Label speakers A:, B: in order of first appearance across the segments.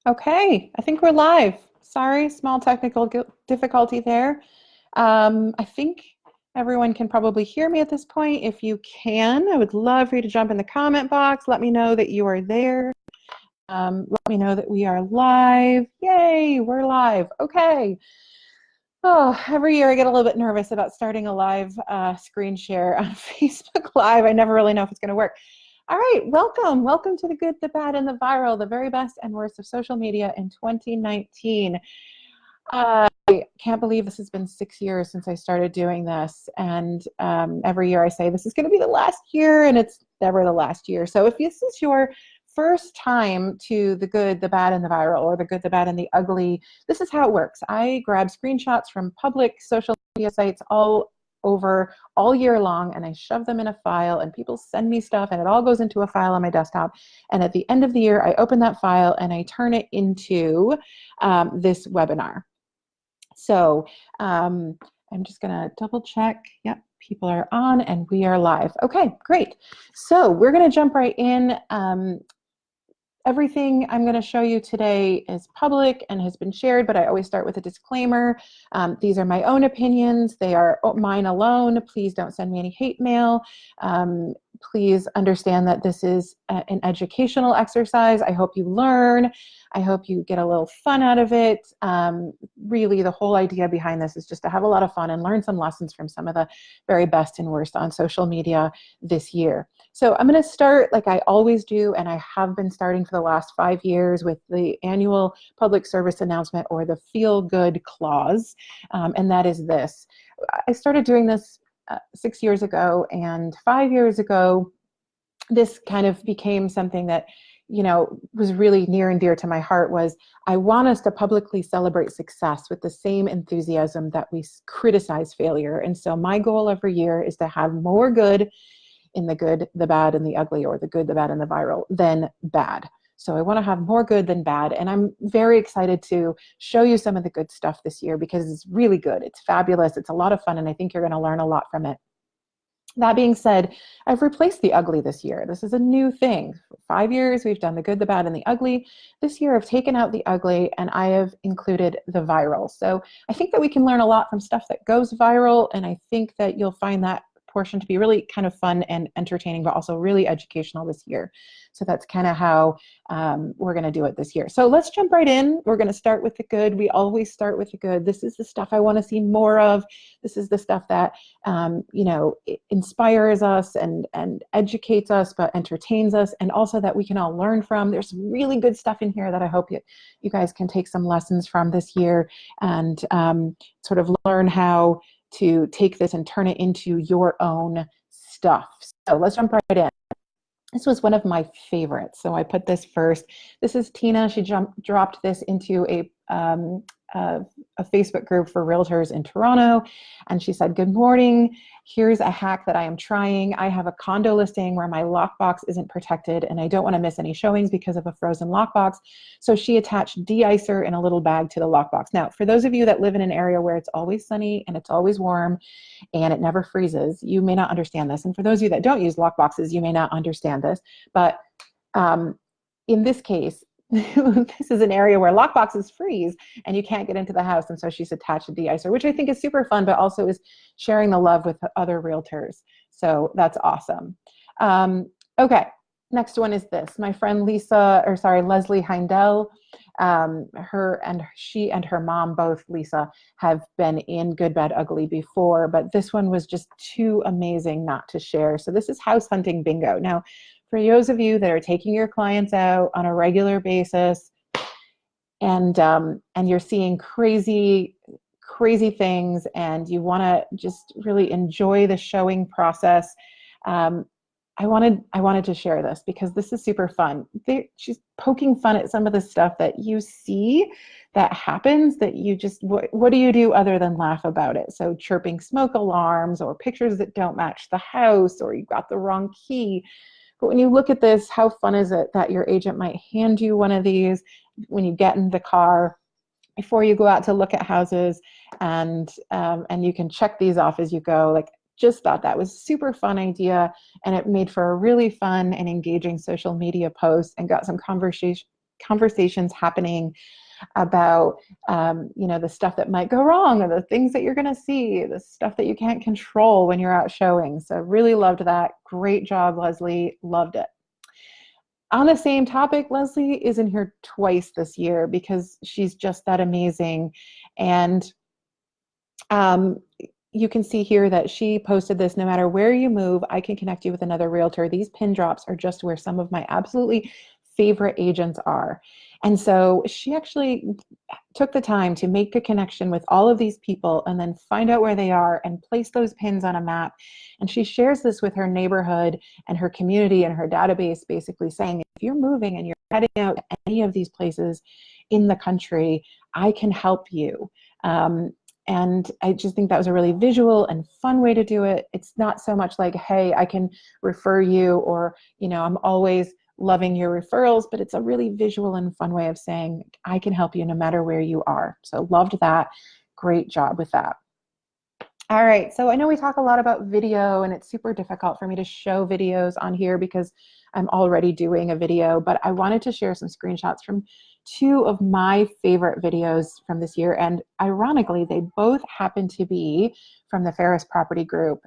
A: Okay, I think we're live. Sorry, small technical difficulty there. I think everyone can probably hear me at this point. If you can, I would love for you to jump in the comment box. Let me know that you are there. Let me know that we are live. Yay, we're live. Okay. Oh, every year I get a little bit nervous about starting a live screen share on Facebook Live. I never really know if it's going to work. All right, welcome. Welcome to the good, the bad, and the viral, the very best and worst of social media in 2019. I can't believe this has been 6 years since I started doing this. And every year I say this is going to be the last year, and it's never the last year. So if this is your first time to the good, the bad, and the viral, or the good, the bad, and the ugly, this is how it works. I grab screenshots from public social media sites all over all year long, and I shove them in a file, and people send me stuff, and it all goes into a file on my desktop. And at the end of the year, I open that file and I turn it into this webinar. So I'm just going to double check. Yep, people are on and we are live. Okay, great. So we're going to jump right in. Everything I'm going to show you today is public and has been shared, but I always start with a disclaimer. These are my own opinions. They are mine alone. Please don't send me any hate mail. Please understand that this is an educational exercise. I hope you learn. I hope you get a little fun out of it. Really, the whole idea behind this is just to have a lot of fun and learn some lessons from some of the very best and worst on social media this year. So I'm going to start like I always do, and I have been starting for the last 5 years with the annual public service announcement, or the feel good clause, and that is this. I started doing this 6 years ago, and 5 years ago, this kind of became something that was really near and dear to my heart. Was I want us to publicly celebrate success with the same enthusiasm that we criticize failure. And so my goal every year is to have more good in the good, the bad, and the ugly, or the good, the bad, and the viral than bad. So I want to have more good than bad. And I'm very excited to show you some of the good stuff this year because it's really good. It's fabulous. It's a lot of fun. And I think you're going to learn a lot from it. That being said, I've replaced the ugly this year. This is a new thing. For 5 years, we've done the good, the bad, and the ugly. This year, I've taken out the ugly and I have included the viral. So I think that we can learn a lot from stuff that goes viral. And I think that you'll find that portion to be really kind of fun and entertaining, but also really educational this year. So that's kind of how we're going to do it this year. So let's jump right in. We're going to start with the good. We always start with the good. This is the stuff I want to see more of. This is the stuff that inspires us and educates us, but entertains us, and also that we can all learn from. There's some really good stuff in here that I hope you guys can take some lessons from this year and sort of learn how to take this and turn it into your own stuff. So let's jump right in. This was one of my favorites, so I put this first. This is Tina. She dropped this into a Facebook group for realtors in Toronto, and she said, "Good morning. Here's a hack that I am trying. I have a condo listing where my lockbox isn't protected, and I don't want to miss any showings because of a frozen lockbox." So she attached de-icer in a little bag to the lockbox. Now, for those of you that live in an area where it's always sunny and it's always warm and it never freezes, you may not understand this. And for those of you that don't use lockboxes, you may not understand this. But in this case, this is an area where lockboxes freeze and you can't get into the house. And so she's attached a de-icer, which I think is super fun, but also is sharing the love with other realtors. So that's awesome. Okay, next one is this. My friend Leslie Heindel, she and her mom, both Lisa, have been in Good, Bad, Ugly before, but this one was just too amazing not to share. So this is house hunting bingo. Now, for those of you that are taking your clients out on a regular basis and you're seeing crazy things and you want to just really enjoy the showing process, I wanted to share this because this is super fun. She's poking fun at some of the stuff that you see that happens that you just, what do you do other than laugh about it? So chirping smoke alarms, or pictures that don't match the house, or you got the wrong key. But when you look at this, how fun is it that your agent might hand you one of these when you get in the car before you go out to look at houses, and you can check these off as you go. Like, just thought that was a super fun idea, and it made for a really fun and engaging social media post and got some conversations happening about, the stuff that might go wrong, or the things that you're going to see, the stuff that you can't control when you're out showing. So really loved that. Great job, Leslie. Loved it. On the same topic, Leslie is in here twice this year because she's just that amazing. And you can see here that she posted this: no matter where you move, I can connect you with another realtor. These pin drops are just where some of my absolutely favorite agents are. And so she actually took the time to make a connection with all of these people and then find out where they are and place those pins on a map. And she shares this with her neighborhood and her community and her database, basically saying, if you're moving and you're heading out to any of these places in the country, I can help you. And I just think that was a really visual and fun way to do it. It's not so much like, hey, I can refer you, or, I'm always loving your referrals, but it's a really visual and fun way of saying, I can help you no matter where you are. So loved that. Great job with that. All right, so I know we talk a lot about video, and it's super difficult for me to show videos on here because I'm already doing a video, but I wanted to share some screenshots from two of my favorite videos from this year. And ironically, they both happen to be from the Ferris Property Group.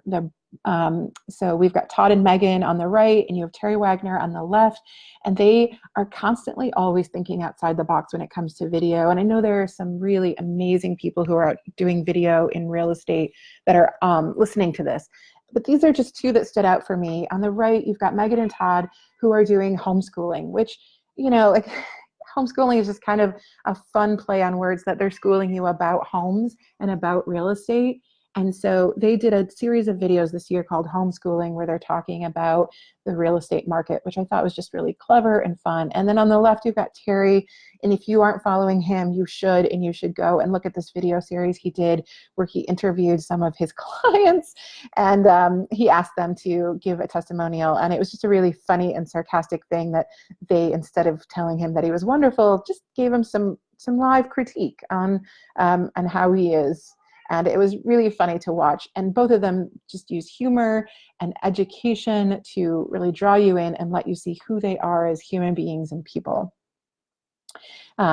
A: So we've got Todd and Megan on the right, and you have Terry Wagner on the left, and they are constantly always thinking outside the box when it comes to video. And I know there are some really amazing people who are out doing video in real estate that are listening to this. But these are just two that stood out for me. On the right, you've got Megan and Todd, who are doing homeschooling, which, like homeschooling is just kind of a fun play on words, that they're schooling you about homes and about real estate. And so they did a series of videos this year called Homeschooling, where they're talking about the real estate market, which I thought was just really clever and fun. And then on the left, you've got Terry. And if you aren't following him, you should, and you should go and look at this video series he did where he interviewed some of his clients, and he asked them to give a testimonial. And it was just a really funny and sarcastic thing that they, instead of telling him that he was wonderful, just gave him some live critique on how he is. And it was really funny to watch. And both of them just use humor and education to really draw you in and let you see who they are as human beings and people.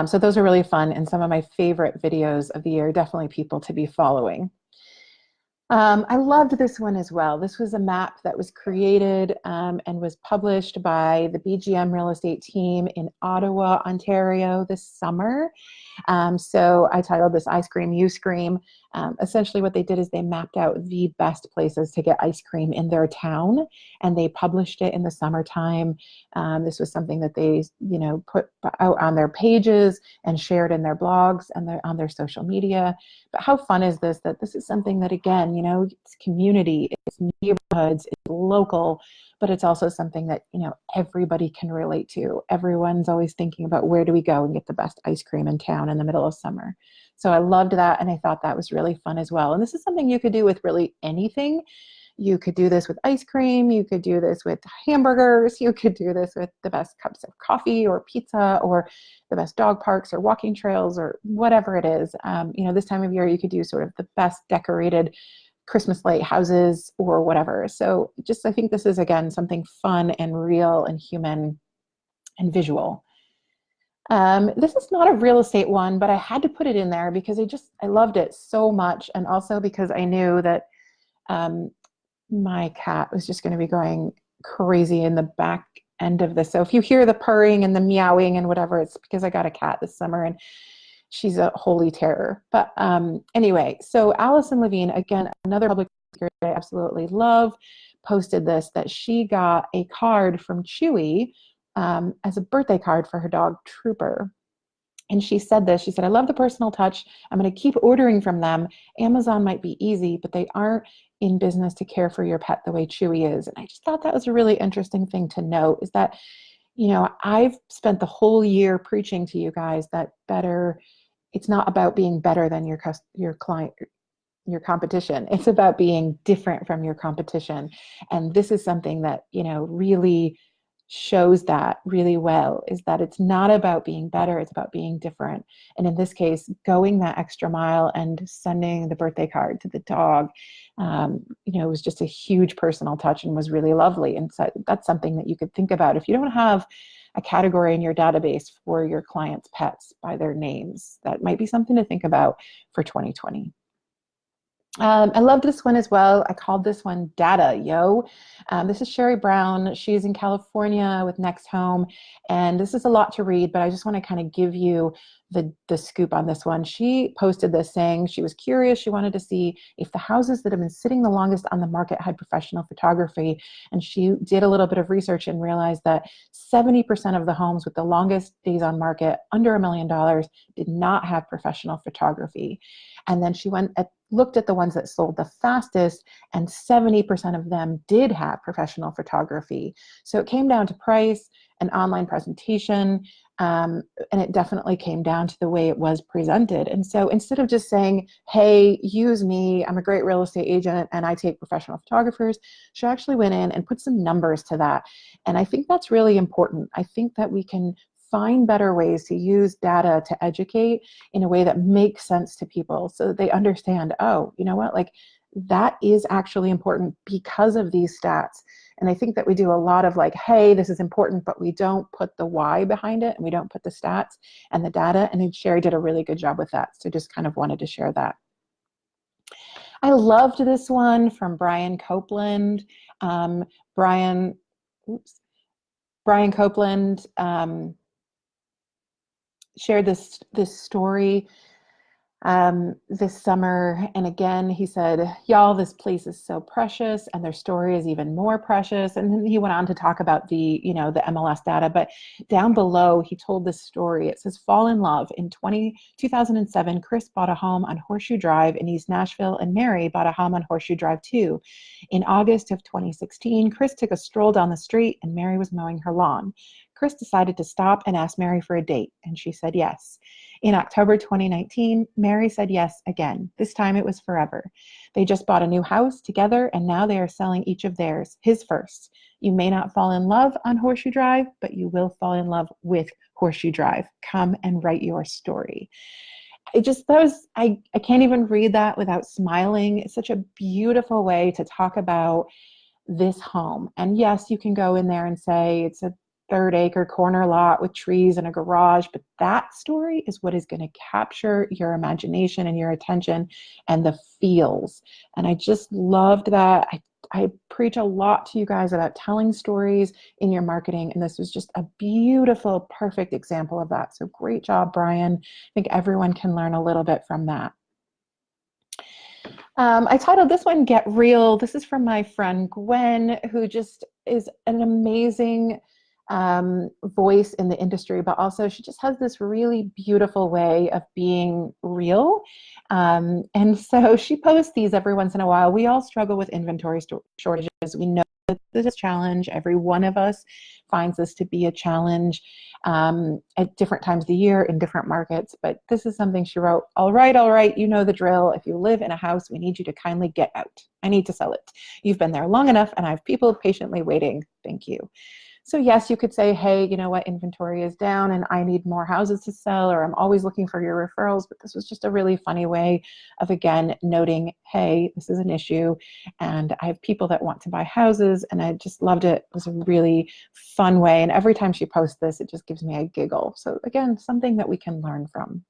A: So those are really fun, and some of my favorite videos of the year, definitely people to be following. I loved this one as well. This was a map that was created and was published by the BGM real estate team in Ottawa, Ontario this summer. So I titled this I Scream, You Scream. Essentially what they did is they mapped out the best places to get ice cream in their town, and they published it in the summertime. This was something that they, put out on their pages and shared in their blogs and on their social media. But how fun is this, that this is something that, again, it's community, it's neighborhoods, it's local, but it's also something that, everybody can relate to. Everyone's always thinking about, where do we go and get the best ice cream in town in the middle of summer? So I loved that, and I thought that was really fun as well. And this is something you could do with really anything. You could do this with ice cream, you could do this with hamburgers, you could do this with the best cups of coffee or pizza, or the best dog parks or walking trails, or whatever it is. This time of year you could do sort of the best decorated Christmas light houses or whatever. So I think this is, again, something fun and real and human and visual. This is not a real estate one, but I had to put it in there because I loved it so much. And also because I knew that my cat was just going to be going crazy in the back end of this. So if you hear the purring and the meowing and whatever, it's because I got a cat this summer and she's a holy terror. But anyway, so Allison Levine, again, another public speaker I absolutely love, posted this, that she got a card from Chewy as a birthday card for her dog Trooper. And she said this, she said, I love the personal touch. I'm going to keep ordering from them. Amazon might be easy, but they aren't in business to care for your pet the way Chewy is. And I just thought that was a really interesting thing to note, is that, I've spent the whole year preaching to you guys that it's not about being better than your client, your competition. It's about being different from your competition. And this is something that, really shows that really well, is that it's not about being better, it's about being different. And in this case, going that extra mile and sending the birthday card to the dog, it was just a huge personal touch and was really lovely. And so that's something that you could think about. If you don't have a category in your database for your clients' pets by their names. That might be something to think about for 2020. I loved this one as well. I called this one Data, Yo. This is Sherry Brown. She's in California with Next Home. And this is a lot to read, but I just want to kind of give you the scoop on this one. She posted this saying she was curious. She wanted to see if the houses that have been sitting the longest on the market had professional photography. And she did a little bit of research and realized that 70% of the homes with the longest days on market, under $1 million, did not have professional photography. And then she went looked at the ones that sold the fastest, and 70% of them did have professional photography. So it came down to price and online presentation, and it definitely came down to the way it was presented. And so instead of just saying, hey, use me, I'm a great real estate agent and I take professional photographers, she actually went in and put some numbers to that. And I think that's really important. I think that we can find better ways to use data to educate in a way that makes sense to people so that they understand, oh, you know what, like that is actually important because of these stats. And I think that we do a lot of like, hey, this is important, but we don't put the why behind it and we don't put the stats and the data. And then Sherry did a really good job with that. So just kind of wanted to share that. I loved this one from Brian Copeland. Brian Copeland shared this story this summer. And again, he said, y'all, this place is so precious and their story is even more precious. And then he went on to talk about the MLS data, but down below, he told this story. It says, fall in love. In 2007, Chris bought a home on Horseshoe Drive in East Nashville, and Mary bought a home on Horseshoe Drive too. In August of 2016, Chris took a stroll down the street and Mary was mowing her lawn. Chris decided to stop and ask Mary for a date, and she said yes. In October 2019, Mary said yes again. This time it was forever. They just bought a new house together, and now they are selling each of theirs, his first. You may not fall in love on Horseshoe Drive, but you will fall in love with Horseshoe Drive. Come and write your story. I can't even read that without smiling. It's such a beautiful way to talk about this home. And yes, you can go in there and say it's a 3rd-acre corner lot with trees and a garage, but that story is what is going to capture your imagination and your attention and the feels. And I just loved that. I preach a lot to you guys about telling stories in your marketing, and this was just a beautiful, perfect example of that. So great job, Brian. I think everyone can learn a little bit from that. I titled this one, Get Real. This is from my friend Gwen, who just is an amazing voice in the industry, but also she just has this really beautiful way of being real. And so she posts these every once in a while. We all struggle with inventory shortages. We know that this is a challenge. Every one of us finds this to be a challenge at different times of the year in different markets. But this is something she wrote, all right, you know the drill. If you live in a house, we need you to kindly get out. I need to sell it. You've been there long enough and I have people patiently waiting. Thank you. So yes, you could say, hey, you know what, inventory is down and I need more houses to sell, or I'm always looking for your referrals. But this was just a really funny way of, again, noting, hey, this is an issue and I have people that want to buy houses, and I just loved it. It was a really fun way. And every time she posts this, it just gives me a giggle. So again, something that we can learn from.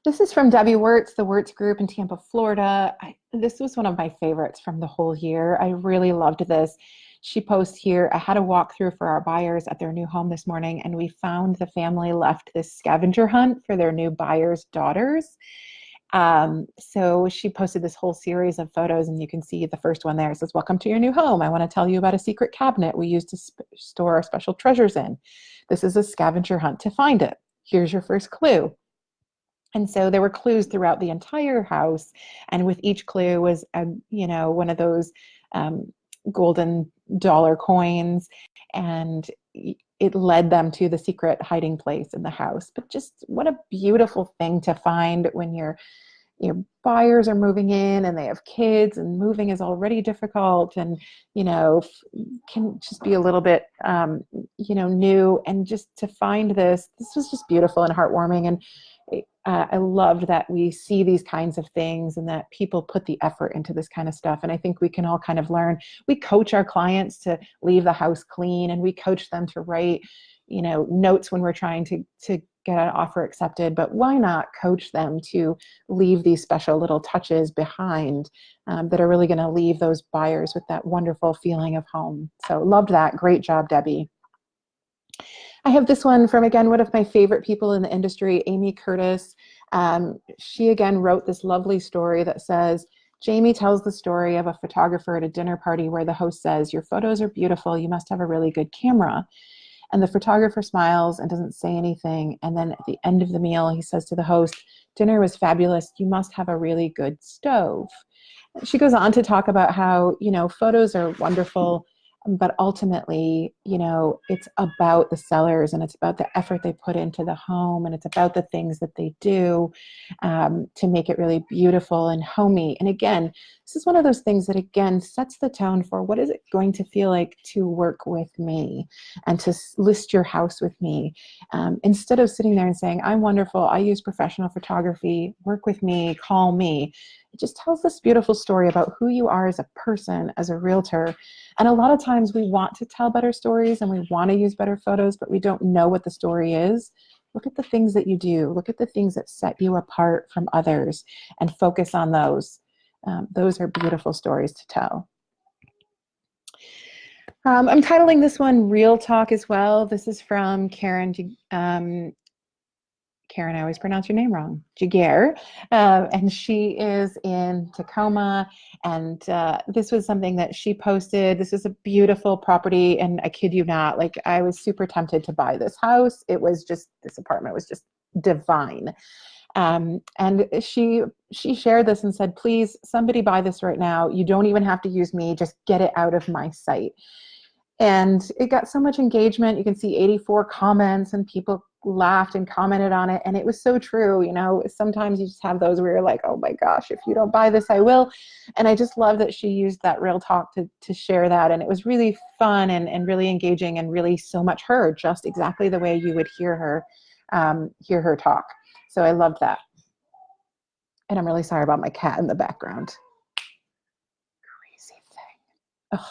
A: This is from Debbie Wirtz, the Wirtz Group in Tampa, Florida. This was one of my favorites from the whole year. I really loved this. She posts here, I had a walkthrough for our buyers at their new home this morning, and we found the family left this scavenger hunt for their new buyers' daughters. So she posted this whole series of photos, and you can see the first one there. It says, welcome to your new home. I want to tell you about a secret cabinet we use to store our special treasures in. This is a scavenger hunt to find it. Here's your first clue. And so there were clues throughout the entire house, and with each clue was, one of those golden dollar coins, and it led them to the secret hiding place in the house. But just what a beautiful thing to find when your buyers are moving in and they have kids, and moving is already difficult, and can just be a little bit new, and just to find this was just beautiful and heartwarming. And I love that we see these kinds of things and that people put the effort into this kind of stuff. And I think we can all kind of learn. We coach our clients to leave the house clean, and we coach them to write, notes when we're trying to get an offer accepted. But why not coach them to leave these special little touches behind that are really going to leave those buyers with that wonderful feeling of home? So loved that. Great job, Debbie. I have this one from, again, one of my favorite people in the industry, Amy Curtis. She, again, wrote this lovely story that says, Jamie tells the story of a photographer at a dinner party where the host says, your photos are beautiful. You must have a really good camera. And the photographer smiles and doesn't say anything. And then at the end of the meal, he says to the host, dinner was fabulous. You must have a really good stove. She goes on to talk about how, photos are wonderful, but ultimately, it's about the sellers, and it's about the effort they put into the home, and it's about the things that they do to make it really beautiful and homey. And again, this is one of those things that, again, sets the tone for what is it going to feel like to work with me and to list your house with me. Instead of sitting there and saying, I'm wonderful, I use professional photography, work with me, call me. It just tells this beautiful story about who you are as a person, as a realtor. And a lot of times we want to tell better stories and we want to use better photos, but we don't know what the story is. Look at the things that you do. Look at the things that set you apart from others and focus on those. Those are beautiful stories to tell. I'm titling this one Realtalk as well. This is from Karen. Karen, I always pronounce your name wrong, Giggle, and she is in Tacoma, and this was something that she posted. This is a beautiful property, and I kid you not, like, I was super tempted to buy this house. It was just, this apartment was just divine. And she shared this and said, please, somebody buy this right now. You don't even have to use me, just get it out of my site. And it got so much engagement. You can see 84 comments, and people laughed and commented on it. And it was so true. Sometimes you just have those where you're like, oh my gosh, if you don't buy this, I will. And I just love that she used that Realtalk to share that. And it was really fun and really engaging and really so much her, just exactly the way you would hear her talk. So I loved that. And I'm really sorry about my cat in the background. Crazy thing. Ugh.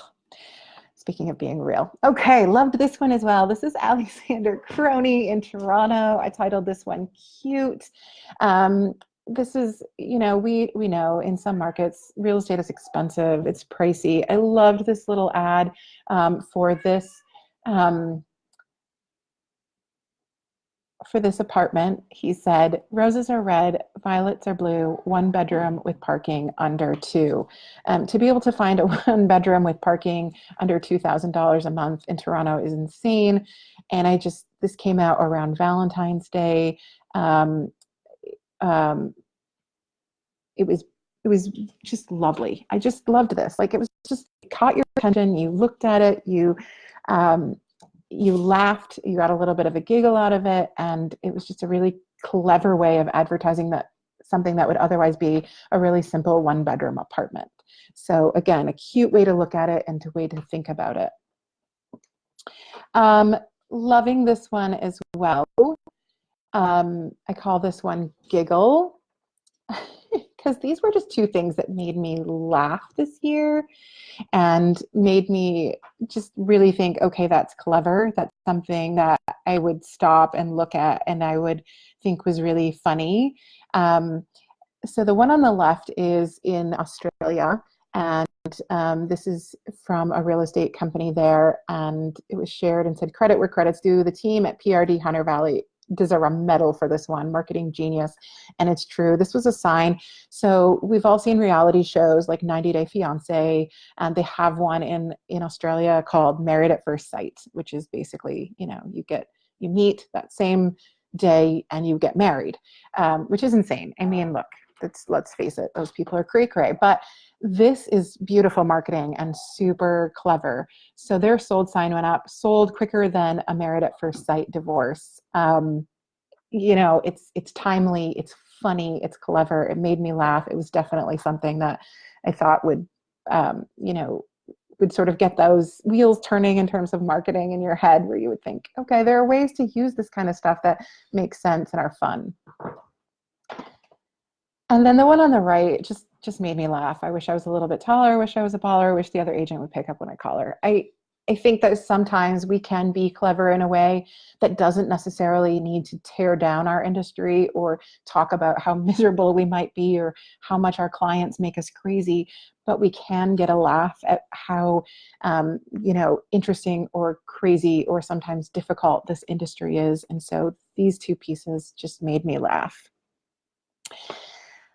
A: Speaking of being real. Okay, loved this one as well. This is Alexander Croney in Toronto. I titled this one Cute. This is, we know in some markets, real estate is expensive. It's pricey. I loved this little ad for this apartment. He said, roses are red, violets are blue, 1 bedroom with parking under 2. To be able to find a 1 bedroom with parking under $2,000 a month in Toronto is insane. And this came out around Valentine's Day. It was just lovely. I just loved this. Like, it was just, it caught your attention. You looked at it, you laughed, you got a little bit of a giggle out of it, and it was just a really clever way of advertising that something that would otherwise be a really simple 1 bedroom apartment. So again, a cute way to look at it and a way to think about it. Loving this one as well. I call this one Giggle, because these were just 2 things that made me laugh this year and made me just really think, okay, that's clever. That's something that I would stop and look at and I would think was really funny. So the one on the left is in Australia, and this is from a real estate company there, and it was shared and said, credit where credit's due. The team at PRD Hunter Valley deserve a medal for this one, marketing genius. And it's true. This was a sign. So we've all seen reality shows like 90 Day Fiance, and they have one in Australia called Married at First Sight, which is basically, you meet that same day and you get married, which is insane. I mean, look, let's face it, those people are cray-cray, but this is beautiful marketing and super clever. So their sold sign went up, sold quicker than a Married at First Sight divorce. It's timely, it's funny, it's clever. It made me laugh. It was definitely something that I thought would sort of get those wheels turning in terms of marketing in your head, where you would think, okay, there are ways to use this kind of stuff that makes sense and are fun. And then the one on the right just made me laugh. I wish I was a little bit taller. I wish I was a baller. I wish the other agent would pick up when I call her. I think that sometimes we can be clever in a way that doesn't necessarily need to tear down our industry or talk about how miserable we might be or how much our clients make us crazy, but we can get a laugh at how interesting or crazy or sometimes difficult this industry is. And so these two pieces just made me laugh.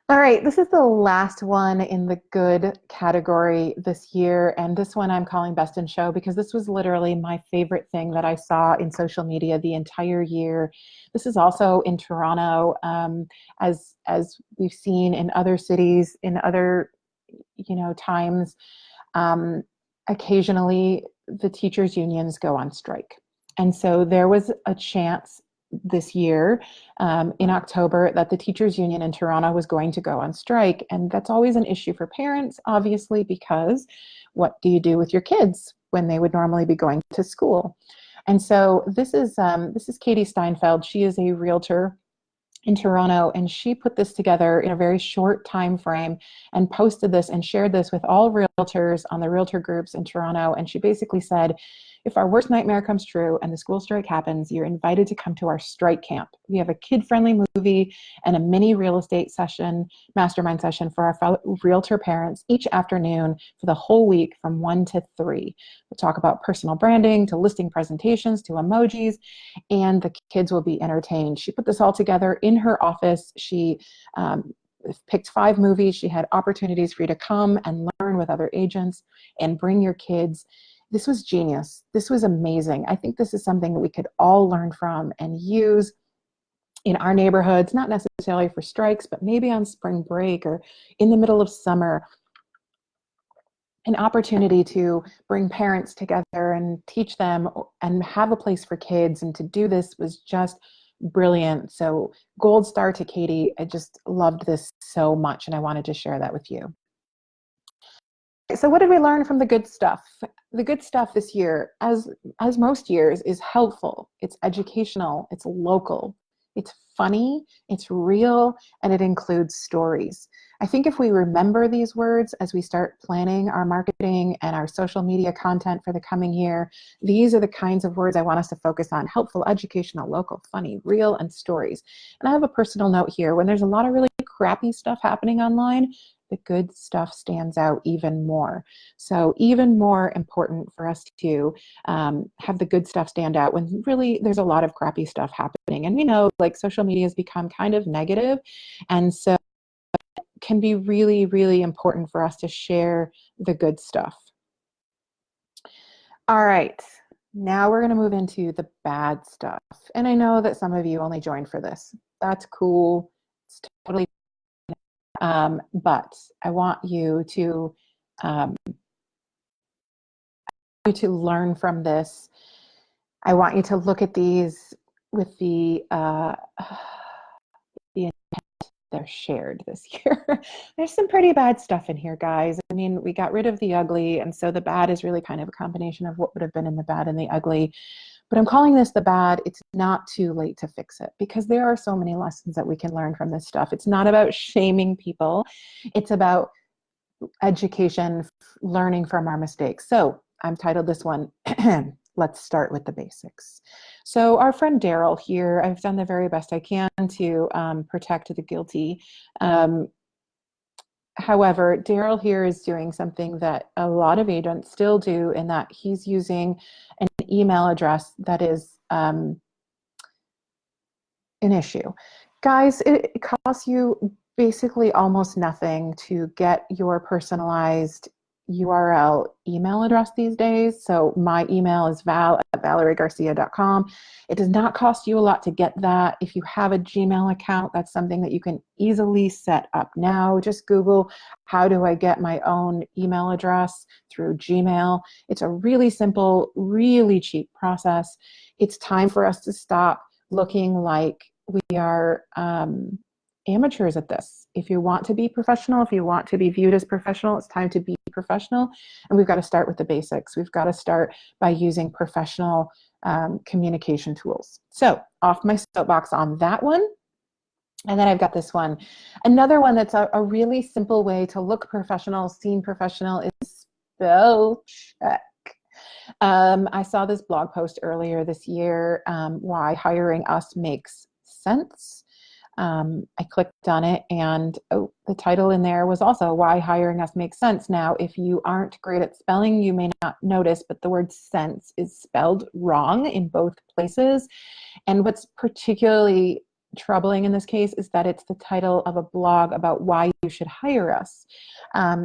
A: All right, this is the last one in the good category this year, and this one I'm calling Best in Show because this was literally my favorite thing that I saw in social media the entire year. This is also in Toronto, as we've seen in other cities, in other times. Occasionally, the teachers' unions go on strike, and so there was a chance this year in October that the teachers union in Toronto was going to go on strike. And that's always an issue for parents, obviously, because what do you do with your kids when they would normally be going to school? And so this is Katie Steinfeld. She is a realtor in Toronto, and she put this together in a very short time frame and posted this and shared this with all realtors on the realtor groups in Toronto. And she basically said, if our worst nightmare comes true and the school strike happens, you're invited to come to our strike camp. We have a kid-friendly movie and a mini real estate session, mastermind session for our fellow realtor parents each afternoon for the whole week from 1 to 3. We'll talk about personal branding to listing presentations to emojis, and the kids will be entertained. She put this all together in her office. She picked 5 movies. She had opportunities for you to come and learn with other agents and bring your kids. This was genius. This was amazing. I think this is something that we could all learn from and use in our neighborhoods, not necessarily for strikes, but maybe on spring break or in the middle of summer. An opportunity to bring parents together and teach them and have a place for kids. And to do this was just brilliant. So gold star to Katie. I just loved this so much, and I wanted to share that with you. So what did we learn from the good stuff? The good stuff this year, as most years, is helpful. It's educational. It's local. It's funny. It's real, and it includes stories. I think if we remember these words as we start planning our marketing and our social media content for the coming year, these are the kinds of words I want us to focus on: helpful, educational, local, funny, real, and stories. And I have a personal note here. When there's a lot of really crappy stuff happening online, the good stuff stands out even more. So even more important for us to have the good stuff stand out when really there's a lot of crappy stuff happening. And we know, like, social media has become kind of negative, and so it can be really, really important for us to share the good stuff. All right, now we're going to move into the bad stuff. And I know that some of you only joined for this. That's cool. It's totally but I want you to learn from this. I want you to look at these with the intent they're shared this year. There's some pretty bad stuff in here, guys. I mean, we got rid of the ugly, and so the bad is really kind of a combination of what would have been in the bad and the ugly. But I'm calling this the bad. It's not too late to fix it, because there are so many lessons that we can learn from this stuff. It's not about shaming people. It's about education, learning from our mistakes. So I've titled this one, Let's Start with the Basics. So our friend Daryl here, I've done the very best I can to protect the guilty. However, Daryl here is doing something that a lot of agents still do, in that he's using an email address that is an issue. Guys, it costs you basically almost nothing to get your personalized URL email address these days. So my email is val@valeriegarcia.com. It does not cost you a lot to get that. If you have a Gmail account, that's something that you can easily set up now. Just Google, how do I get my own email address through Gmail? It's a really simple, really cheap process. It's time for us to stop looking like we are amateurs at this. If you want to be professional, if you want to be viewed as professional, it's time to be professional. And we've got to start with the basics. We've got to start by using professional communication tools. So off my soapbox on that one. And then I've got this one. Another one that's a really simple way to look professional, seem professional is spell check. I saw this blog post earlier this year, why hiring us makes sense. I clicked on it, and the title in there was also why hiring us makes sense. Now, if you aren't great at spelling, you may not notice, but the word sense is spelled wrong in both places. And what's particularly troubling in this case is that it's the title of a blog about why you should hire us.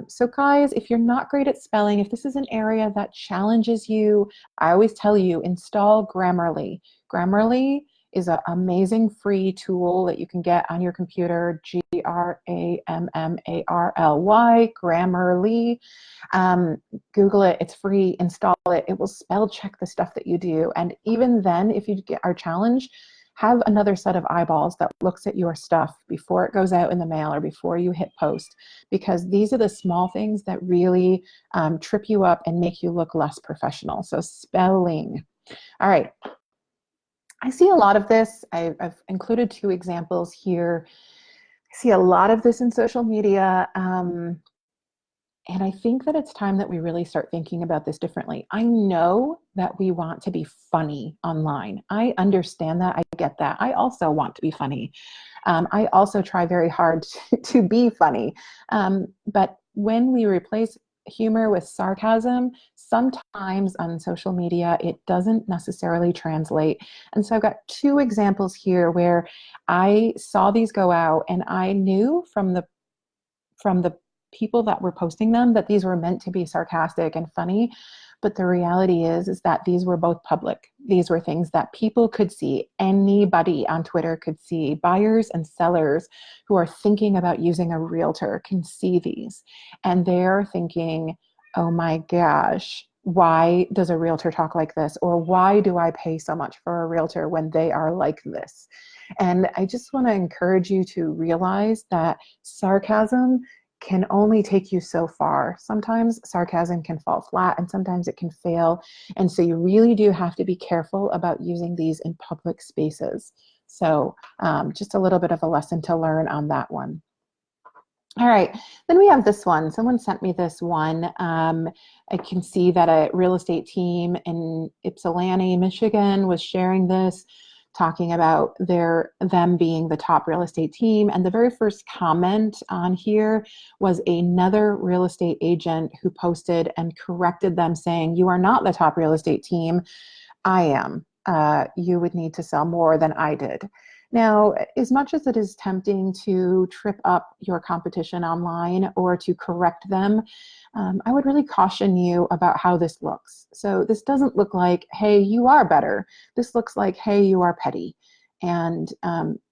A: So guys, if you're not great at spelling, if this is an area that challenges you, I always tell you, install Grammarly. Grammarly is an amazing free tool that you can get on your computer, Grammarly, Grammarly. Google it, it's free, install it. It will spell check the stuff that you do. And even then, if you are challenged, have another set of eyeballs that looks at your stuff before it goes out in the mail or before you hit post, because these are the small things that really trip you up and make you look less professional. So spelling. All right. I see a lot of this. I've included 2 examples here. I see a lot of this in social media. And I think that it's time that we really start thinking about this differently. I know that we want to be funny online. I understand that. I get that. I also want to be funny. I also try very hard to be funny. But when we replace humor with sarcasm, sometimes on social media, it doesn't necessarily translate. And so I've got 2 examples here where I saw these go out, and I knew from the people that were posting them that these were meant to be sarcastic and funny. But the reality is that these were both public. These were things that people could see. Anybody on Twitter could see. Buyers and sellers who are thinking about using a realtor can see these. And they're thinking, oh my gosh, why does a realtor talk like this? Or why do I pay so much for a realtor when they are like this? And I just want to encourage you to realize that sarcasm can only take you so far. Sometimes sarcasm can fall flat, and sometimes it can fail. And so you really do have to be careful about using these in public spaces. So just a little bit of a lesson to learn on that one. All right, then we have this one. Someone sent me this one. I can see that a real estate team in Ypsilanti, Michigan was sharing this, talking about them being the top real estate team. And the very first comment on here was another real estate agent who posted and corrected them, saying, "You are not the top real estate team. I am. You would need to sell more than I did." Now, as much as it is tempting to trip up your competition online or to correct them, I would really caution you about how this looks. So this doesn't look like, hey, you are better. This looks like, hey, you are petty. And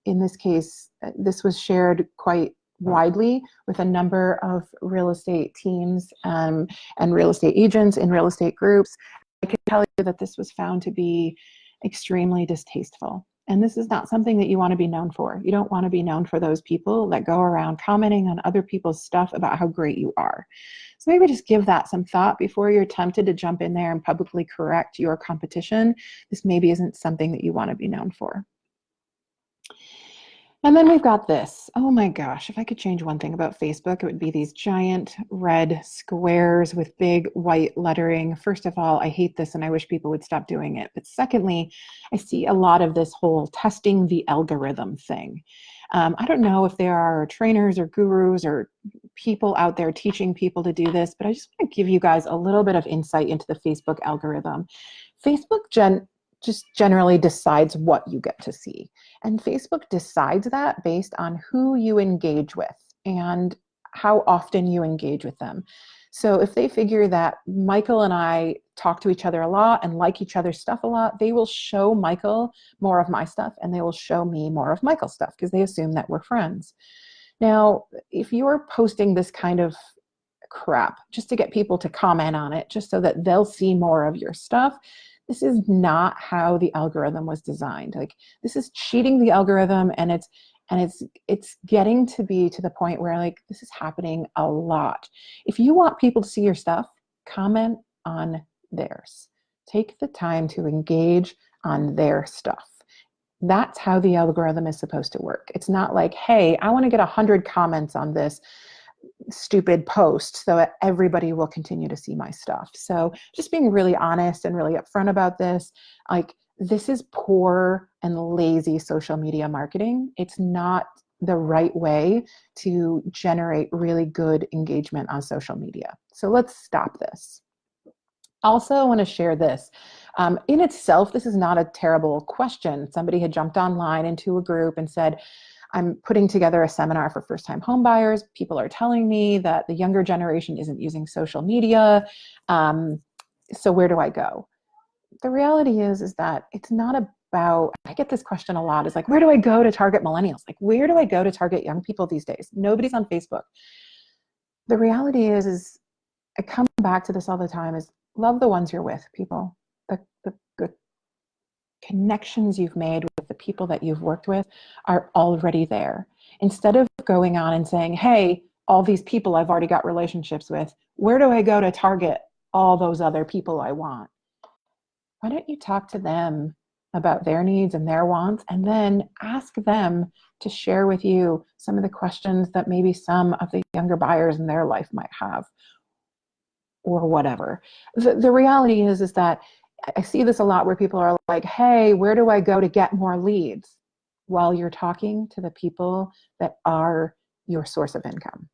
A: in this case, this was shared quite widely with a number of real estate teams and real estate agents in real estate groups. I can tell you that this was found to be extremely distasteful. And this is not something that you want to be known for. You don't want to be known for those people that go around commenting on other people's stuff about how great you are. So maybe just give that some thought before you're tempted to jump in there and publicly correct your competition. This maybe isn't something that you want to be known for. And then we've got this. Oh my gosh, if I could change one thing about Facebook, it would be these giant red squares with big white lettering. First of all, I hate this and I wish people would stop doing it. But secondly, I see a lot of this whole testing the algorithm thing. I don't know if there are trainers or gurus or people out there teaching people to do this, but I just want to give you guys a little bit of insight into the Facebook algorithm. Facebook just generally decides what you get to see. And Facebook decides that based on who you engage with and how often you engage with them. So if they figure that Michael and I talk to each other a lot and like each other's stuff a lot, they will show Michael more of my stuff and they will show me more of Michael's stuff because they assume that we're friends. Now, if you're posting this kind of crap just to get people to comment on it, just so that they'll see more of your stuff, this is not how the algorithm was designed. Like, this is cheating the algorithm, and it's getting to be to the point where, like, this is happening a lot. If you want people to see your stuff, comment on theirs. Take the time to engage on their stuff. That's how the algorithm is supposed to work. It's not like, hey, I want to get 100 comments on this stupid post so that everybody will continue to see my stuff. So just being really honest and really upfront about this, like, this is poor and lazy social media marketing. It's not the right way to generate really good engagement on social media. So let's stop this. Also, I want to share this. In itself, this is not a terrible question. Somebody had jumped online into a group and said, I'm putting together a seminar for first-time homebuyers. People are telling me that the younger generation isn't using social media. So where do I go? The reality is that it's not about, I get this question a lot, is like, where do I go to target millennials? Like, where do I go to target young people these days? Nobody's on Facebook. The reality is I come back to this all the time, is love the ones you're with, people. The connections you've made with the people that you've worked with are already there. Instead of going on and saying, hey, all these people I've already got relationships with, where do I go to target all those other people I want? Why don't you talk to them about their needs and their wants, and then ask them to share with you some of the questions that maybe some of the younger buyers in their life might have, or whatever. The reality is that I see this a lot where people are like, hey, where do I go to get more leads? While you're talking to the people that are your source of income.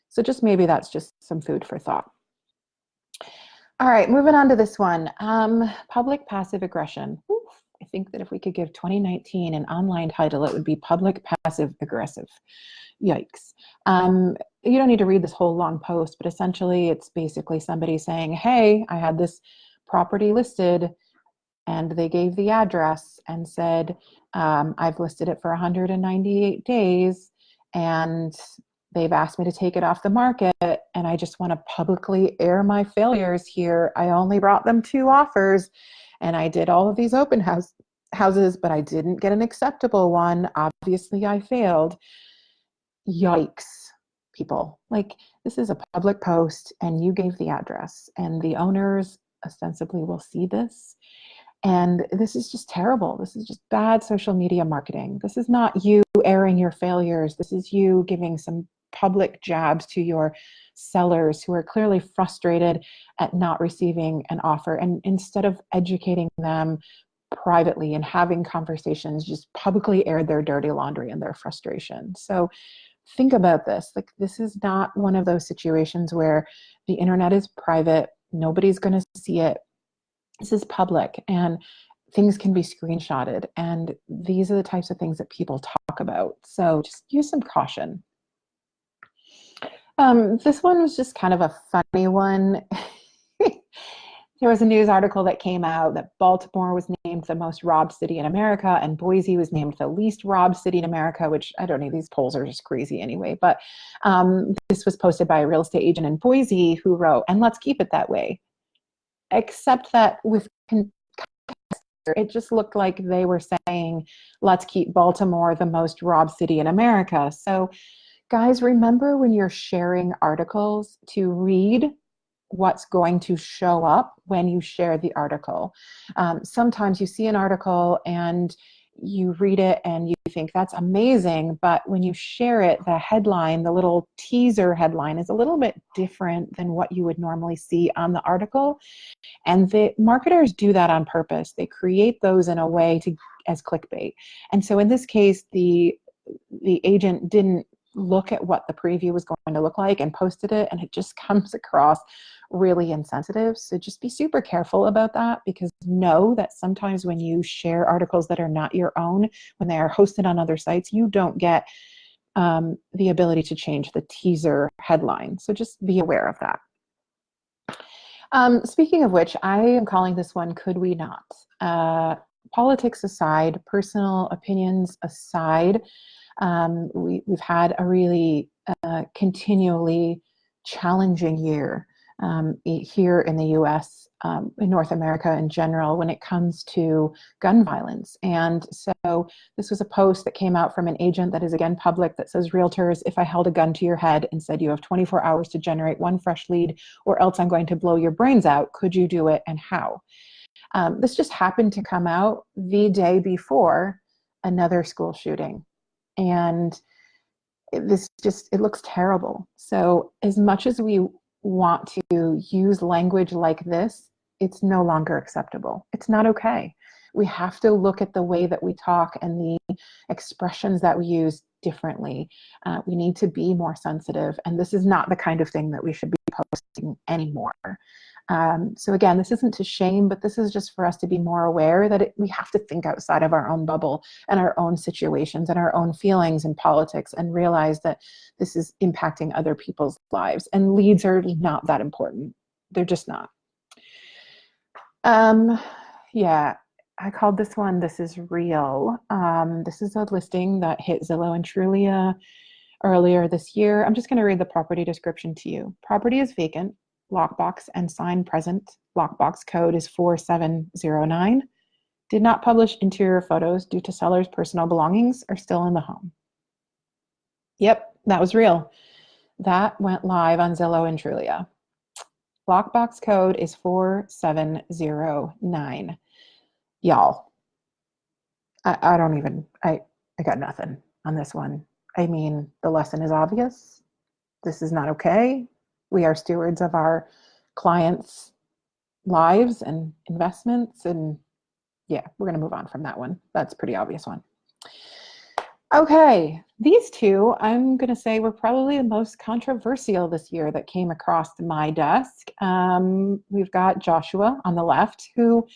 A: So just maybe that's just some food for thought. All right, moving on to this one. Public passive aggression. Oof, I think that if we could give 2019 an online title, it would be public passive aggressive. Yikes. You don't need to read this whole long post, but essentially it's basically somebody saying, hey, I had this property listed, and they gave the address and said, I've listed it for 198 days, and they've asked me to take it off the market, and I just want to publicly air my failures here. I only brought them 2 offers, and I did all of these open houses, but I didn't get an acceptable one. Obviously, I failed. Yikes, people. Like, this is a public post, and you gave the address, and the owners ostensibly will see this. And this is just terrible. This is just bad social media marketing. This is not you airing your failures. This is you giving some public jabs to your sellers who are clearly frustrated at not receiving an offer. And instead of educating them privately and having conversations, just publicly aired their dirty laundry and their frustration. So think about this. Like, this is not one of those situations where the internet is private. Nobody's going to see it. This is public, and things can be screenshotted. And these are the types of things that people talk about. So just use some caution. This one was just kind of a funny one. There was a news article that came out that Baltimore was named the most robbed city in America, and Boise was named the least robbed city in America, which I don't know, these polls are just crazy anyway. But this was posted by a real estate agent in Boise who wrote, and let's keep it that way. Except that with it just looked like they were saying, let's keep Baltimore the most robbed city in America. So guys, remember when you're sharing articles to read what's going to show up when you share the article. Sometimes you see an article and you read it and you think that's amazing, but when you share it, the headline, the little teaser headline, is a little bit different than what you would normally see on the article. And the marketers do that on purpose. They create those in a way as clickbait. And so in this case, the agent didn't look at what the preview was going to look like and posted it, and it just comes across really insensitive. So just be super careful about that, because know that sometimes when you share articles that are not your own, when they are hosted on other sites, you don't get the ability to change the teaser headline. So just be aware of that. Speaking of which, I am calling this one Could We Not? Politics aside, personal opinions aside, we've had a really continually challenging year here in the US, in North America in general, when it comes to gun violence. And so this was a post that came out from an agent that is, again, public, that says, realtors, if I held a gun to your head and said you have 24 hours to generate 1 fresh lead or else I'm going to blow your brains out, could you do it, and how? This just happened to come out the day before another school shooting. And it looks terrible. So as much as we want to use language like this, it's no longer acceptable. It's not okay. We have to look at the way that we talk and the expressions that we use differently. We need to be more sensitive, and this is not the kind of thing that we should be posting anymore. So again, this isn't to shame, but this is just for us to be more aware that we have to think outside of our own bubble and our own situations and our own feelings and politics, and realize that this is impacting other people's lives. And leads are not that important. They're just not. Yeah, I called this one, This Is Real. This is a listing that hit Zillow and Trulia earlier this year. I'm just going to read the property description to you. Property is vacant. Lockbox and sign present. Lockbox code is 4709. Did not publish interior photos due to seller's personal belongings are still in the home. Yep, that was real. That went live on Zillow and Trulia. Lockbox code is 4709. Y'all, I got nothing on this one. I mean, the lesson is obvious. This is not okay. We are stewards of our clients' lives and investments. And yeah, we're going to move on from that one. That's a pretty obvious one. Okay, these two, I'm going to say, were probably the most controversial this year that came across my desk. We've got Joshua on the left, who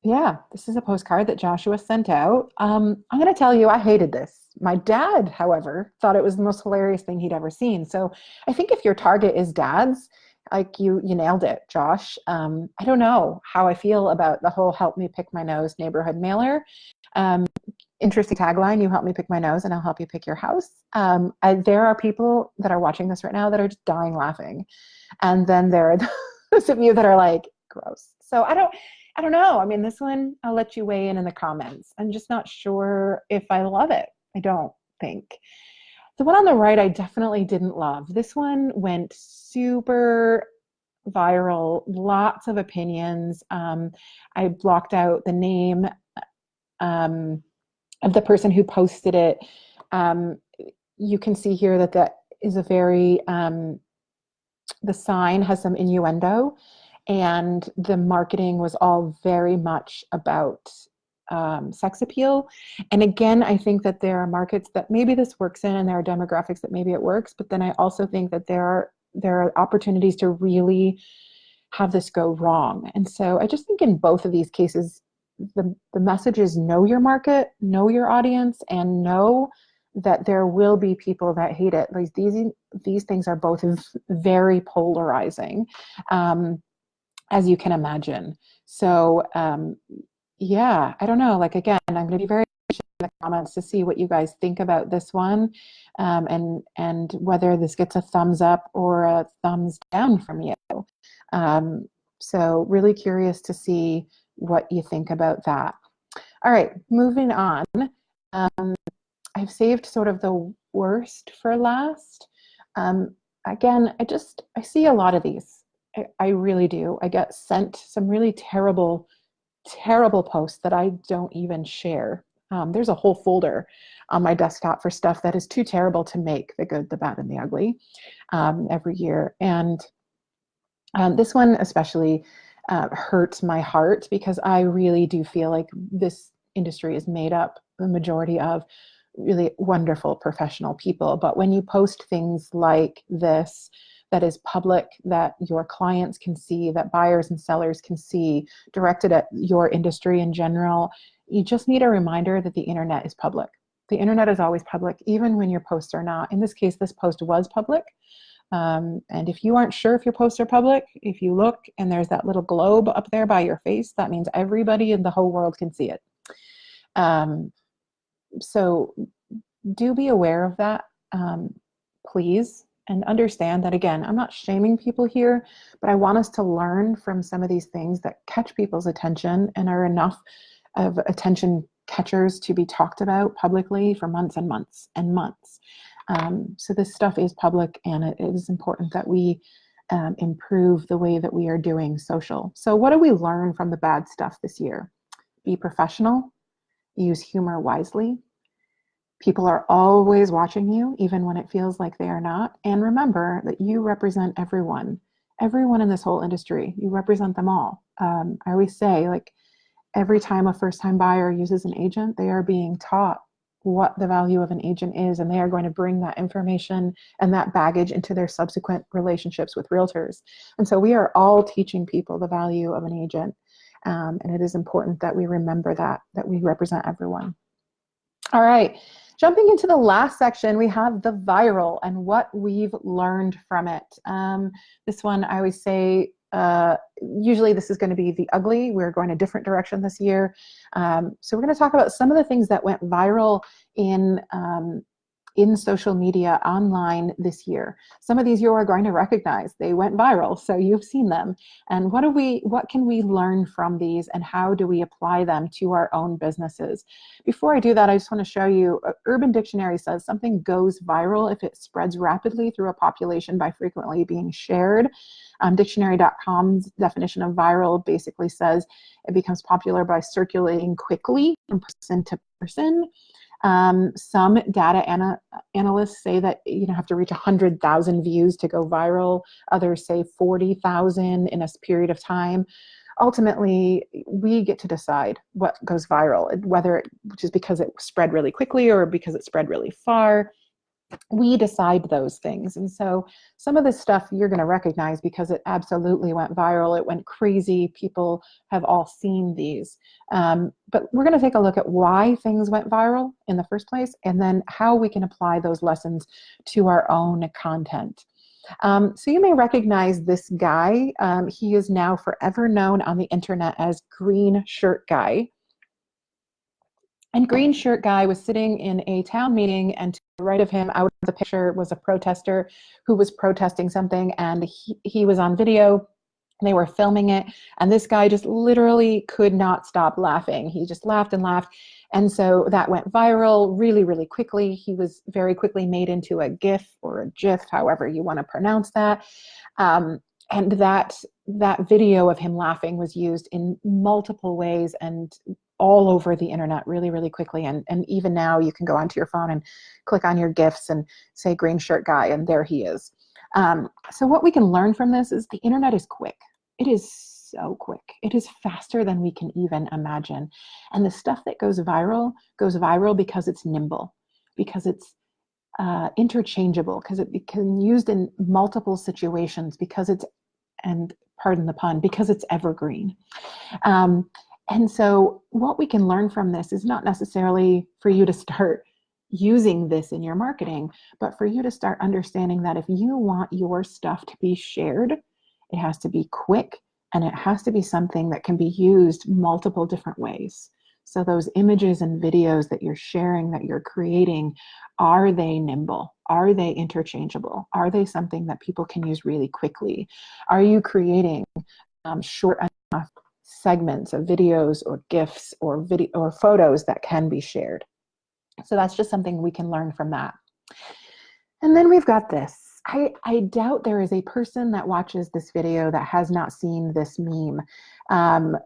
A: yeah, this is a postcard that Joshua sent out. I'm going to tell you, I hated this. My dad, however, thought it was the most hilarious thing he'd ever seen. So I think if your target is dads, like you nailed it, Josh. I don't know how I feel about the whole help me pick my nose neighborhood mailer. Interesting tagline, you help me pick my nose and I'll help you pick your house. There are people that are watching this right now that are just dying laughing. And then there are those of you that are like, gross. So I don't know. I mean, this one, I'll let you weigh in the comments. I'm just not sure if I love it. I don't think. The one on the right, I definitely didn't love. This one went super viral, lots of opinions. I blocked out the name of the person who posted it. You can see here that is a very, the sign has some innuendo, and the marketing was all very much about sex appeal. And again, I think that there are markets that maybe this works in, and there are demographics that maybe it works, but then I also think that there are opportunities to really have this go wrong. And so I just think in both of these cases, the message is know your market, know your audience, and know that there will be people that hate it. Like these things are both very polarizing, as you can imagine. So yeah, I don't know. Like, again, I'm going to be very interested in the comments to see what you guys think about this one, and whether this gets a thumbs up or a thumbs down from you. So really curious to see what you think about that. All right, moving on. I've saved sort of the worst for last. Again, I see a lot of these. I really do. I get sent some really terrible posts that I don't even share. There's a whole folder on my desktop for stuff that is too terrible to make, the good, the bad, and the ugly, every year. And this one especially hurt my heart, because I really do feel like this industry is made up, the majority of really wonderful professional people. But when you post things like this, that is public, that your clients can see, that buyers and sellers can see, directed at your industry in general, you just need a reminder that the internet is public. The internet is always public, even when your posts are not. In this case, this post was public. And if you aren't sure if your posts are public, if you look and there's that little globe up there by your face, that means everybody in the whole world can see it. So do be aware of that, please. And understand that, again, I'm not shaming people here, but I want us to learn from some of these things that catch people's attention and are enough of attention catchers to be talked about publicly for months and months and months. So this stuff is public, and it is important that we improve the way that we are doing social. So what do we learn from the bad stuff this year? Be professional, use humor wisely. People are always watching you, even when it feels like they are not. And remember that you represent everyone in this whole industry. You represent them all. I always say, like, every time a first-time buyer uses an agent, they are being taught what the value of an agent is, and they are going to bring that information and that baggage into their subsequent relationships with realtors. And so we are all teaching people the value of an agent. And it is important that we remember that we represent everyone. All right, jumping into the last section, we have the viral and what we've learned from it. This one, I always say, usually this is going to be the ugly. We're going a different direction this year. So we're going to talk about some of the things that went viral in social media online this year. Some of these you are going to recognize. They went viral, so you've seen them. And what can we learn from these, and how do we apply them to our own businesses? Before I do that, I just want to show you, Urban Dictionary says something goes viral if it spreads rapidly through a population by frequently being shared. Dictionary.com's definition of viral basically says it becomes popular by circulating quickly from person to person. Some data analysts say that you have to reach 100,000 views to go viral. Others say 40,000 in a period of time. Ultimately, we get to decide what goes viral, whether which is because it spread really quickly or because it spread really far. We decide those things. And so some of this stuff you're going to recognize because it absolutely went viral. It went crazy. People have all seen these. But we're going to take a look at why things went viral in the first place, and then how we can apply those lessons to our own content. So you may recognize this guy. He is now forever known on the internet as Green Shirt Guy. And Green Shirt Guy was sitting in a town meeting, and to the right of him, out of the picture, was a protester who was protesting something, and he was on video. They were filming it, and this guy just literally could not stop laughing. He just laughed and laughed, and so that went viral really, really quickly. He was very quickly made into a GIF or a GIF, however you want to pronounce that. And that video of him laughing was used in multiple ways and all over the internet really, really quickly. And even now you can go onto your phone and click on your GIFs and say Green Shirt Guy, and there he is. So what we can learn from this is the internet is quick. It is so quick. It is faster than we can even imagine. And the stuff that goes viral because it's nimble, because it's interchangeable, because it can be used in multiple situations, because it's, and pardon the pun, because it's evergreen. And so what we can learn from this is not necessarily for you to start using this in your marketing, but for you to start understanding that if you want your stuff to be shared, it has to be quick, and it has to be something that can be used multiple different ways. So those images and videos that you're sharing, that you're creating, are they nimble? Are they interchangeable? Are they something that people can use really quickly? Are you creating short enough segments of videos or GIFs or photos that can be shared? So that's just something we can learn from that. And then we've got this. I doubt there is a person that watches this video that has not seen this meme.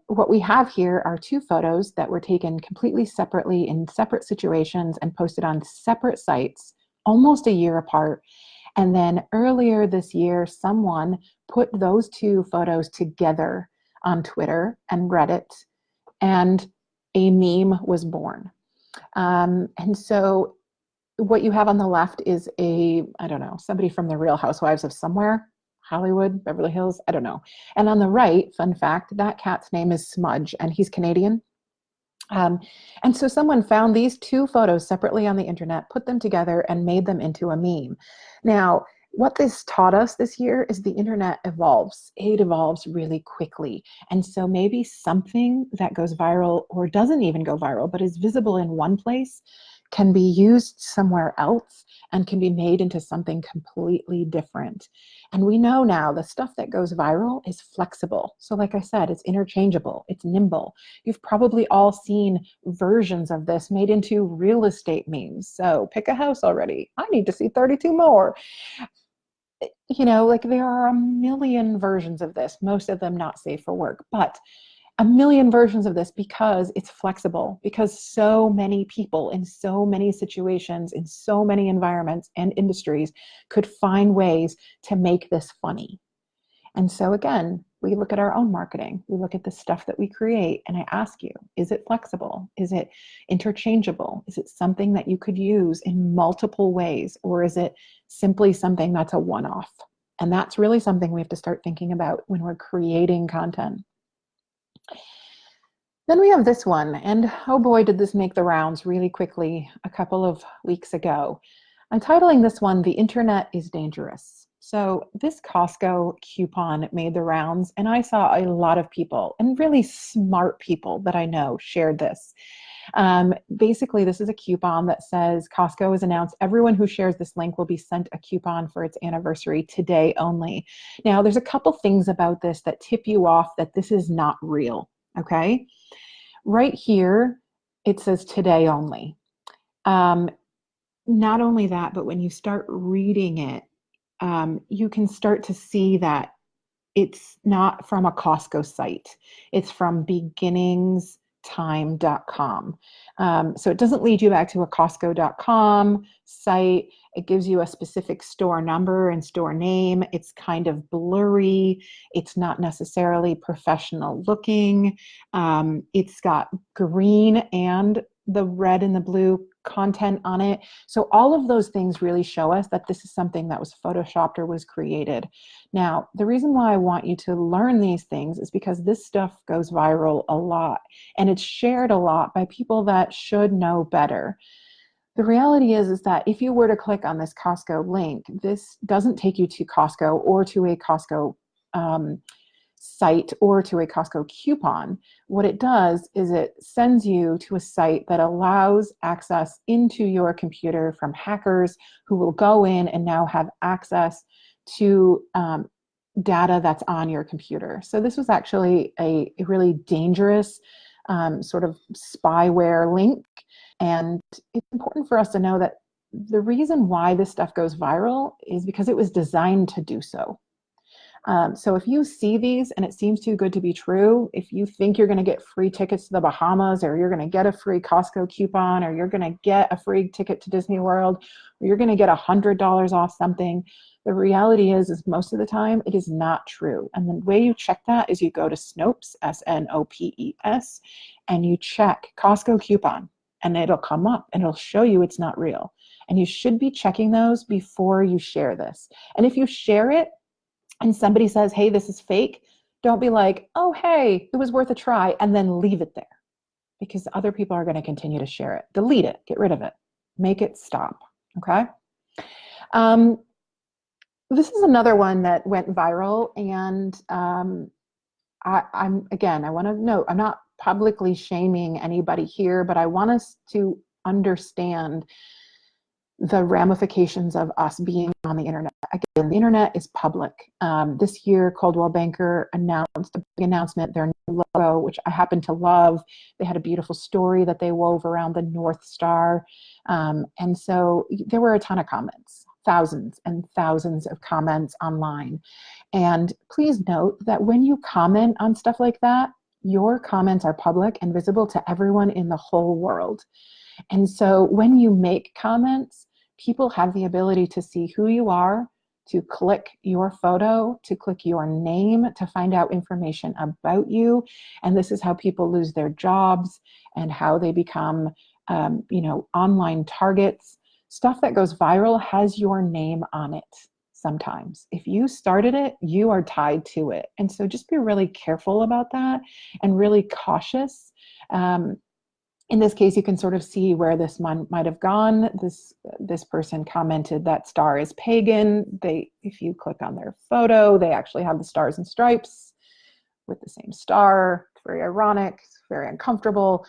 A: What we have here are two photos that were taken completely separately in separate situations and posted on separate sites almost a year apart. And then earlier this year, someone put those two photos together on Twitter and Reddit, and a meme was born. And so what you have on the left is somebody from the Real Housewives of somewhere, Hollywood, Beverly Hills, I don't know. And on the right, fun fact, that cat's name is Smudge, and he's Canadian. And so someone found these two photos separately on the internet, put them together, and made them into a meme. Now, what this taught us this year is the internet evolves. It evolves really quickly. And so maybe something that goes viral or doesn't even go viral, but is visible in one place, can be used somewhere else and can be made into something completely different. And we know now the stuff that goes viral is flexible. So like I said, it's interchangeable, it's nimble. You've probably all seen versions of this made into real estate memes. So pick a house already. I need to see 32 more. you know, like there are a million versions of this, most of them not safe for work, but a million versions of this because it's flexible, because so many people in so many situations, in so many environments and industries could find ways to make this funny. And so again, we look at our own marketing, we look at the stuff that we create, and I ask you, is it flexible? Is it interchangeable? Is it something that you could use in multiple ways? Or is it simply something that's a one-off? And that's really something we have to start thinking about when we're creating content. Then we have this one, and oh boy, did this make the rounds really quickly a couple of weeks ago. I'm titling this one, The Internet is Dangerous. So this Costco coupon made the rounds, and I saw a lot of people, and really smart people that I know, shared this. Basically, this is a coupon that says Costco has announced everyone who shares this link will be sent a coupon for its anniversary today only. Now, there's a couple things about this that tip you off that this is not real, okay? Right here, it says today only. Not only that, but when you start reading it, you can start to see that it's not from a Costco site. It's from beginningstime.com. So it doesn't lead you back to a Costco.com site. It gives you a specific store number and store name. It's kind of blurry. It's not necessarily professional looking. It's got green and the red and the blue content on it. So all of those things really show us that this is something that was photoshopped or was created. Now, the reason why I want you to learn these things is because this stuff goes viral a lot, and it's shared a lot by people that should know better. The reality is that if you were to click on this Costco link, this doesn't take you to Costco or to a Costco site or to a Costco coupon. What it does is it sends you to a site that allows access into your computer from hackers who will go in and now have access to data that's on your computer. So this was actually a really dangerous sort of spyware link. And it's important for us to know that the reason why this stuff goes viral is because it was designed to do so. So if you see these and it seems too good to be true, if you think you're going to get free tickets to the Bahamas, or you're going to get a free Costco coupon, or you're going to get a free ticket to Disney World, or you're going to get $100 off something, the reality is most of the time it is not true. And the way you check that is you go to Snopes, SNOPES, and you check Costco coupon, and it'll come up and it'll show you it's not real. And you should be checking those before you share this. And if you share it, and somebody says, hey, this is fake, don't be like, oh, hey, it was worth a try, and then leave it there, because other people are going to continue to share it. Delete it, get rid of it, make it stop, okay? This is another one that went viral, and I want to note, I'm not publicly shaming anybody here, but I want us to understand the ramifications of us being on the internet. Again, the internet is public. This year, Coldwell Banker announced a big announcement, their new logo, which I happen to love. They had a beautiful story that they wove around the North Star. And so there were a ton of comments, thousands and thousands of comments online. And please note that when you comment on stuff like that, your comments are public and visible to everyone in the whole world. And so when you make comments, people have the ability to see who you are, to click your photo, to click your name, to find out information about you. And this is how people lose their jobs and how they become, online targets. Stuff that goes viral has your name on it sometimes. If you started it, you are tied to it. And so just be really careful about that and really cautious. In this case, you can sort of see where this might have gone. This person commented that star is pagan. If you click on their photo, they actually have the stars and stripes with the same star. It's very ironic, it's very uncomfortable.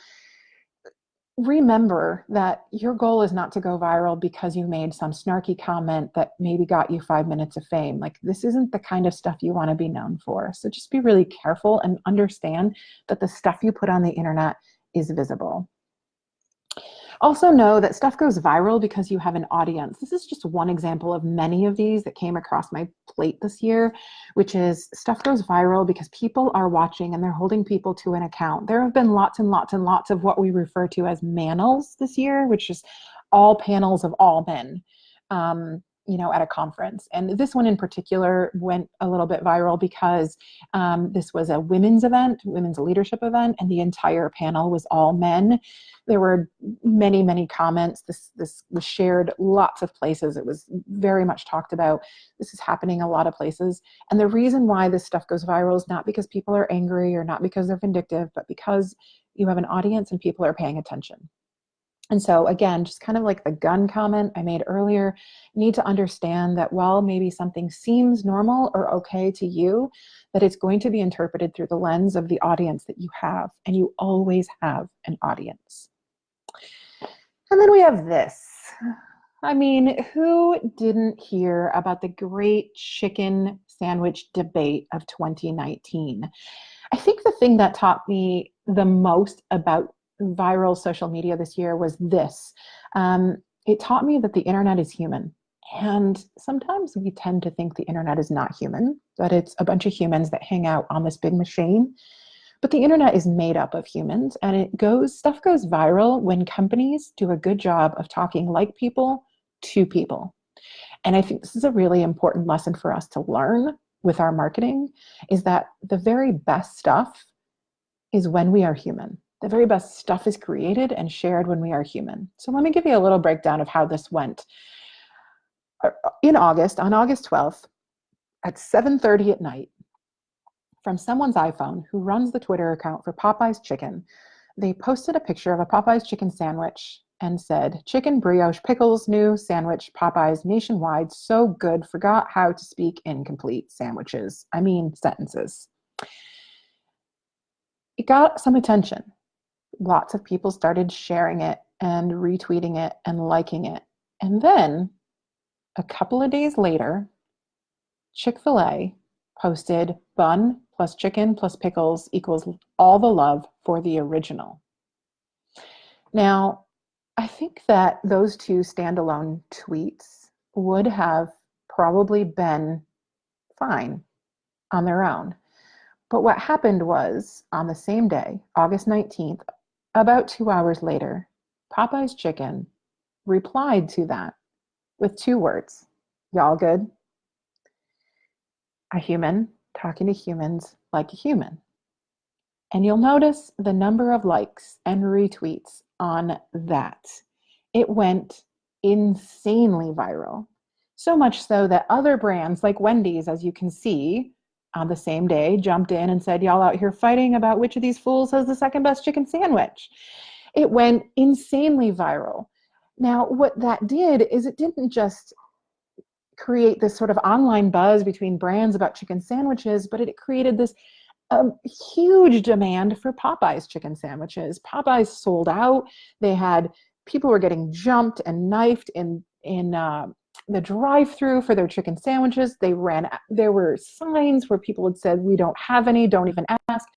A: Remember that your goal is not to go viral because you made some snarky comment that maybe got you 5 minutes of fame. Like, this isn't the kind of stuff you want to be known for. So just be really careful and understand that the stuff you put on the internet is visible. Also know that stuff goes viral because you have an audience. This is just one example of many of these that came across my plate this year, which is stuff goes viral because people are watching and they're holding people to an account. There have been lots and lots and lots of what we refer to as manels this year, which is all panels of all men. At a conference. And this one in particular went a little bit viral because this was a women's event, women's leadership event, and the entire panel was all men. There were many, many comments. This was shared lots of places. It was very much talked about. This is happening a lot of places. And the reason why this stuff goes viral is not because people are angry or not because they're vindictive, but because you have an audience and people are paying attention. And so again, just kind of like the gun comment I made earlier, you need to understand that while maybe something seems normal or okay to you, that it's going to be interpreted through the lens of the audience that you have, and you always have an audience. And then we have this. I mean, who didn't hear about the great chicken sandwich debate of 2019? I think the thing that taught me the most about viral social media this year was this. It taught me that the internet is human. And sometimes we tend to think the internet is not human, that it's a bunch of humans that hang out on this big machine. But the internet is made up of humans, and stuff goes viral when companies do a good job of talking like people to people. And I think this is a really important lesson for us to learn with our marketing, is that the very best stuff is when we are human. The very best stuff is created and shared when we are human. So let me give you a little breakdown of how this went. In August, on August 12th, at 7:30 at night, from someone's iPhone who runs the Twitter account for Popeye's Chicken, they posted a picture of a Popeye's chicken sandwich and said, "Chicken brioche pickles, new sandwich, Popeye's nationwide, so good, forgot how to speak incomplete sandwiches." I mean, sentences. It got some attention. Lots of people started sharing it and retweeting it and liking it. And then a couple of days later, Chick-fil-A posted bun plus chicken plus pickles equals all the love for the original. Now, I think that those two standalone tweets would have probably been fine on their own. But what happened was, on the same day, August 19th, about 2 hours later, Popeye's Chicken replied to that with 2 words. Y'all good? A human talking to humans like a human. And you'll notice the number of likes and retweets on that. It went insanely viral. So much so that other brands like Wendy's, as you can see, on the same day, jumped in and said, "Y'all out here fighting about which of these fools has the second best chicken sandwich." It went insanely viral. Now, what that did is it didn't just create this sort of online buzz between brands about chicken sandwiches, but it created this huge demand for Popeye's chicken sandwiches. Popeye's sold out. People were getting jumped and knifed in the drive-through for their chicken sandwiches. There were signs where people had said, "We don't have any, don't even ask."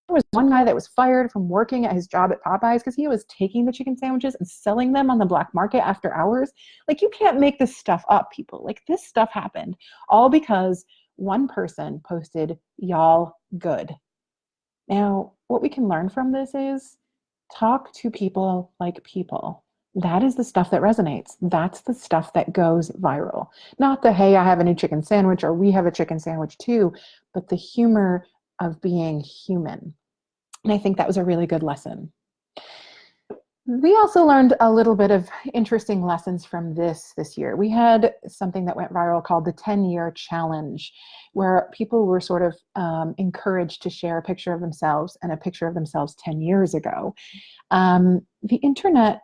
A: There was one guy that was fired from working at his job at Popeyes because he was taking the chicken sandwiches and selling them on the black market after hours. Like, you can't make this stuff up, people. Like, this stuff happened all because one person posted, "Y'all good." Now, what we can learn from this is talk to people like people. That is the stuff that resonates. That's the stuff that goes viral. Not the, "Hey, I have a new chicken sandwich," or "We have a chicken sandwich too," but the humor of being human. And I think that was a really good lesson. We also learned a little bit of interesting lessons from this year. We had something that went viral called the 10-year challenge, where people were sort of encouraged to share a picture of themselves and a picture of themselves 10 years ago. The internet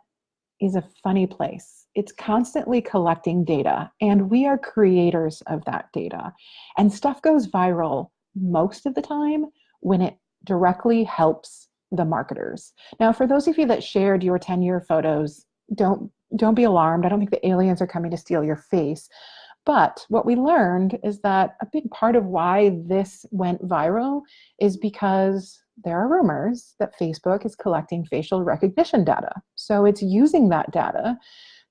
A: is a funny place. It's constantly collecting data, and we are creators of that data. And stuff goes viral most of the time when it directly helps the marketers. Now, for those of you that shared your 10-year photos, don't be alarmed. I don't think the aliens are coming to steal your face. But what we learned is that a big part of why this went viral is because there are rumors that Facebook is collecting facial recognition data. So it's using that data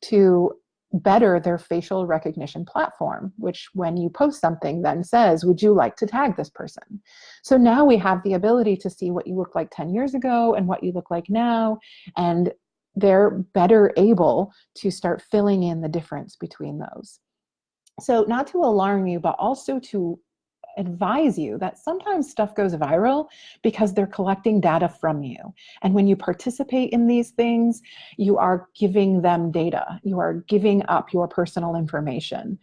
A: to better their facial recognition platform, which when you post something then says, would you like to tag this person? So now we have the ability to see what you look like 10 years ago and what you look like now. And they're better able to start filling in the difference between those. So not to alarm you, but also to advise you that sometimes stuff goes viral because they're collecting data from you. And when you participate in these things, you are giving them data. You are giving up your personal information.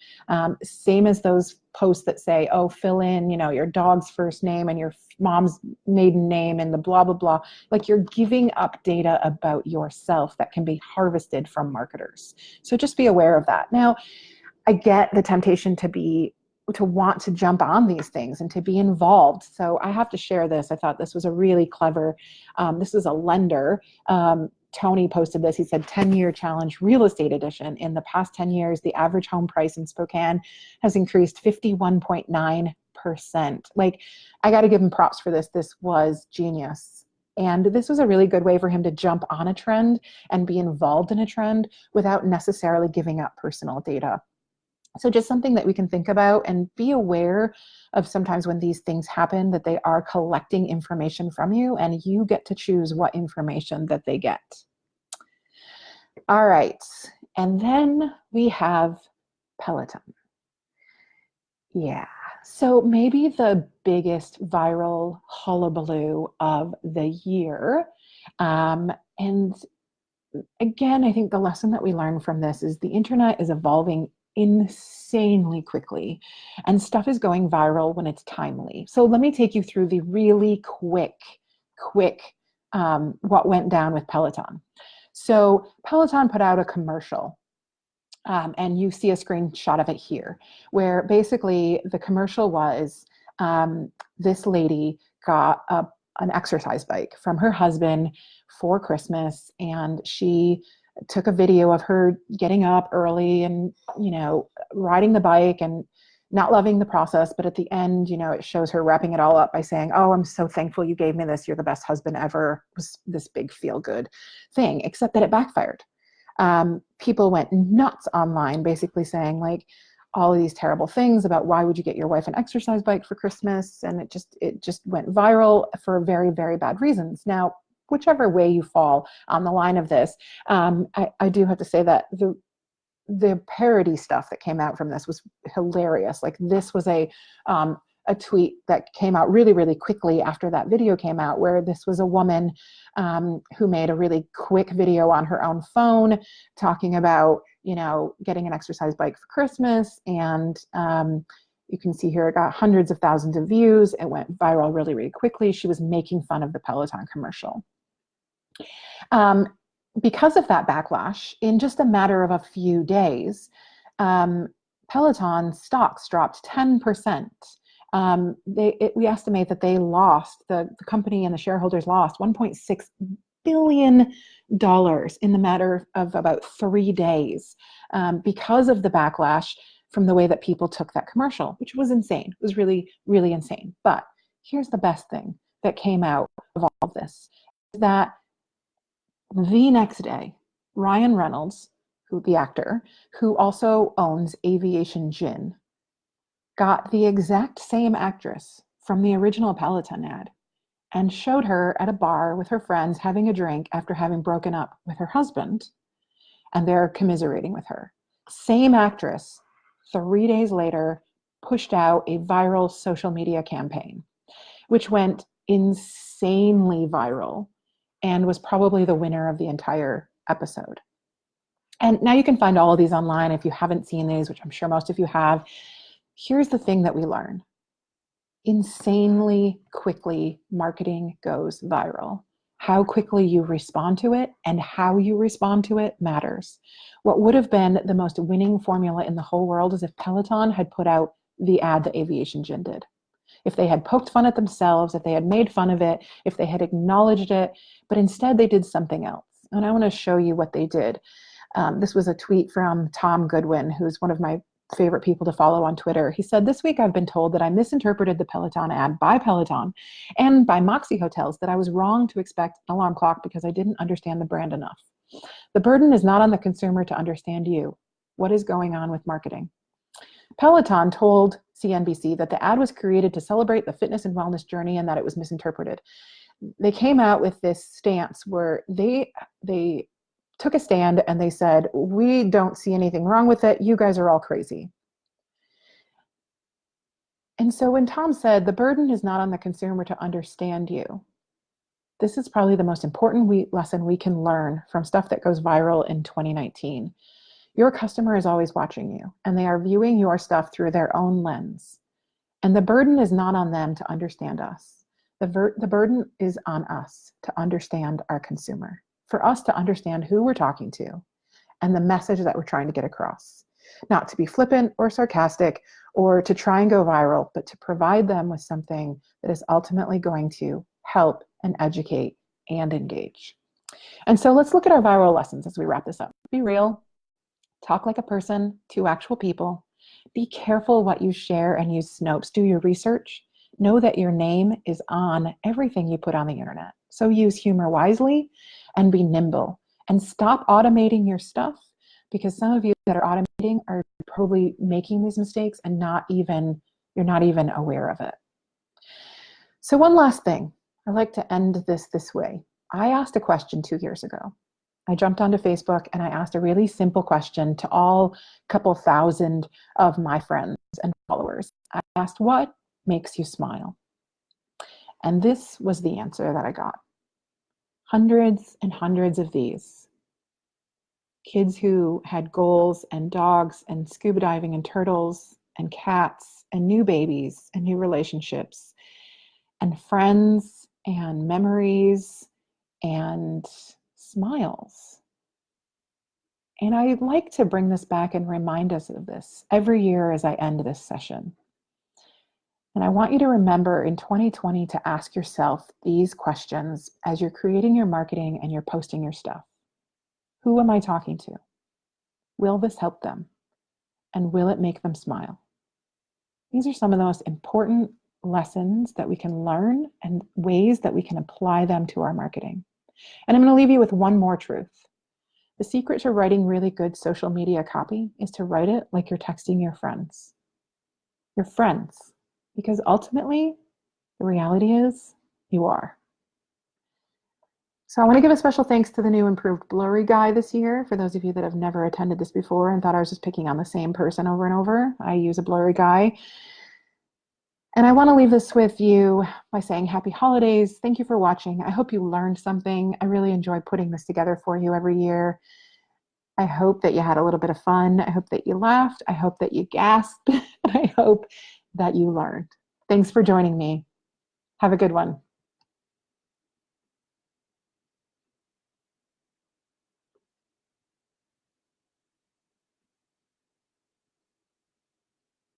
A: Same as those posts that say, oh, fill in, your dog's first name and your mom's maiden name and the blah, blah, blah. Like, you're giving up data about yourself that can be harvested from marketers. So just be aware of that. Now, I get the temptation to want to jump on these things and to be involved. So I have to share this. I thought this was a really clever, this is a lender. Tony posted this. He said 10-year challenge real estate edition. In the past 10 years, the average home price in Spokane has increased 51.9%. Like, I got to give him props for this. This was genius. And this was a really good way for him to jump on a trend and be involved in a trend without necessarily giving up personal data. So just something that we can think about and be aware of sometimes when these things happen, that they are collecting information from you and you get to choose what information that they get. All right. And then we have Peloton. Yeah. So maybe the biggest viral hullabaloo of the year. And again, I think the lesson that we learn from this is the internet is evolving insanely quickly and stuff is going viral when it's timely. So let me take you through the really quick what went down with Peloton. So Peloton put out a commercial, and you see a screenshot of it here, where basically the commercial was this lady got an exercise bike from her husband for Christmas, and she took a video of her getting up early and, riding the bike and not loving the process. But at the end, it shows her wrapping it all up by saying, oh, I'm so thankful you gave me this. You're the best husband ever. It was this big feel good thing, except that it backfired. People went nuts online, basically saying like all of these terrible things about why would you get your wife an exercise bike for Christmas? And it just went viral for very, very bad reasons. Now, whichever way you fall on the line of this, I do have to say that the parody stuff that came out from this was hilarious. Like, this was a tweet that came out really, really quickly after that video came out, where this was a woman who made a really quick video on her own phone talking about, getting an exercise bike for Christmas. And you can see here it got hundreds of thousands of views. It went viral really, really quickly. She was making fun of the Peloton commercial. Because of that backlash, in just a matter of a few days, Peloton stocks dropped 10%. We estimate that they lost, the company and the shareholders lost $1.6 billion in the matter of about 3 days because of the backlash from the way that people took that commercial, which was insane. It was really, really insane. But here's the best thing that came out of all of this, that the next day, Ryan Reynolds, the actor, who also owns Aviation Gin, got the exact same actress from the original Peloton ad and showed her at a bar with her friends having a drink after having broken up with her husband, and they're commiserating with her. Same actress, 3 days later, pushed out a viral social media campaign, which went insanely viral and was probably the winner of the entire episode. And now you can find all of these online if you haven't seen these, which I'm sure most of you have. Here's the thing that we learn. Insanely quickly, marketing goes viral. How quickly you respond to it and how you respond to it matters. What would have been the most winning formula in the whole world is if Peloton had put out the ad that Aviation Gin did. If they had poked fun at themselves, if they had made fun of it, if they had acknowledged it, but instead they did something else. And I want to show you what they did. This was a tweet from Tom Goodwin, who's one of my favorite people to follow on Twitter. He said, "This week I've been told that I misinterpreted the Peloton ad by Peloton and by Moxie Hotels, that I was wrong to expect an alarm clock because I didn't understand the brand enough. The burden is not on the consumer to understand you. What is going on with marketing?" Peloton told CNBC that the ad was created to celebrate the fitness and wellness journey and that it was misinterpreted. They came out with this stance where they took a stand and they said, "We don't see anything wrong with it. You guys are all crazy." And so when Tom said, "The burden is not on the consumer to understand you," this is probably the most important lesson we can learn from stuff that goes viral in 2019. Your customer is always watching you, and they are viewing your stuff through their own lens. And the burden is not on them to understand us. The burden is on us to understand our consumer, for us to understand who we're talking to and the message that we're trying to get across. Not to be flippant or sarcastic or to try and go viral, but to provide them with something that is ultimately going to help and educate and engage. And so let's look at our viral lessons as we wrap this up. Be real. Talk like a person to actual people. Be careful what you share and use Snopes. Do your research. Know that your name is on everything you put on the internet. So use humor wisely and be nimble. And stop automating your stuff, because some of you that are automating are probably making these mistakes and you're not even aware of it. So one last thing. I like to end this way. I asked a question 2 years ago. I jumped onto Facebook and I asked a really simple question to all couple thousand of my friends and followers. I asked, "What makes you smile?" And this was the answer that I got. Hundreds and hundreds of these. Kids who had goals and dogs and scuba diving and turtles and cats and new babies and new relationships and friends and memories and smiles. And I like to bring this back and remind us of this every year as I end this session. And I want you to remember in 2020 to ask yourself these questions as you're creating your marketing and you're posting your stuff. Who am I talking to? Will this help them? And will it make them smile? These are some of the most important lessons that we can learn and ways that we can apply them to our marketing. And I'm going to leave you with one more truth. The secret to writing really good social media copy is to write it like you're texting your friends. Your friends. Because ultimately, the reality is you are. So I want to give a special thanks to the new improved blurry guy this year. For those of you that have never attended this before and thought I was just picking on the same person over and over, I use a blurry guy. And I want to leave this with you by saying happy holidays. Thank you for watching. I hope you learned something. I really enjoy putting this together for you every year. I hope that you had a little bit of fun. I hope that you laughed. I hope that you gasped. I hope that you learned. Thanks for joining me. Have a good one.